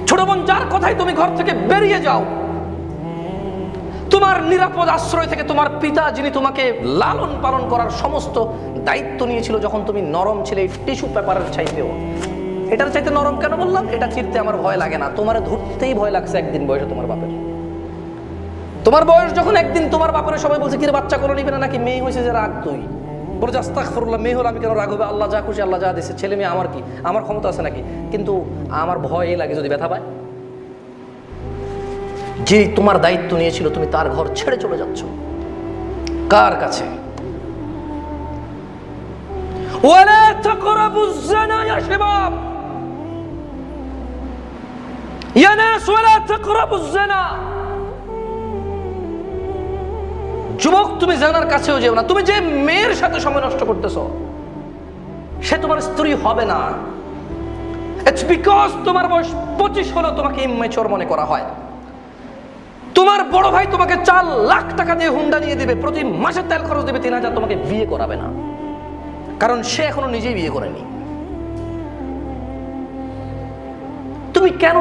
ছোট বোন, যার কথাই তুমি ঘর থেকে বেরিয়ে যাও, তোমার নিরাপদ আশ্রয় থেকে তোমার পিতা, যিনি তোমাকে লালন পালন করার সমস্ত দায়িত্ব নিয়েছিল যখন তুমি নরম ছিলে, টিস্যু পেপারের চাইতেও। এটার চাইতে নরম কেন বললাম? এটা চিরতে আমার ভয় লাগে না, তোমার ধরতেই ভয় লাগছে একদিন বয়সে তোমার বাপের। তোমার বয়স যখন একদিন তোমার বাপের সবাই বলছে, কিরে বাচ্চা কোনো নিবে না নাকি, মেয়ে হয়েছে যে রাগ, তুই বলে যে আস্তাগফিরুল্লাহ, মেয়ে হলে আমি কেন রাগ হবে, আল্লাহ যা খুশি আল্লাহ যা দিচ্ছে, ছেলে মেয়ে আমার কি, আমার ক্ষমতা আছে নাকি? কিন্তু আমার ভয় লাগে যদি ব্যথা পায়। যে তোমার দায়িত্ব নিয়েছিল, তুমি তার ঘর ছেড়ে চলে যাচ্ছ কার কাছে? ওয়ালা তাকরাবুজ জিনা ইয়া শাবাব, ইয়া নাস ওয়ালা তাকরাবুজ জিনা। যুবক, তুমি জানার কাছেও যেও না। তুমি যে মেয়ের সাথে সময় নষ্ট করতেছো, সে তোমার স্ত্রী হবে না। ইটস বিকজ তোমার বয়স 25 হলো তোমাকে ইম্যাচিওর মনে করা হয়। তোমার বড় ভাই তোমাকে 4 লাখ টাকা দিয়ে হুন্ডা নিয়ে দিবে, প্রতি মাসে তেল খরচ দেবে 3000, তোমাকে বিয়ে করাবে না, কারণ সে এখনো নিজেই বিয়ে করেনি। তুমি কেন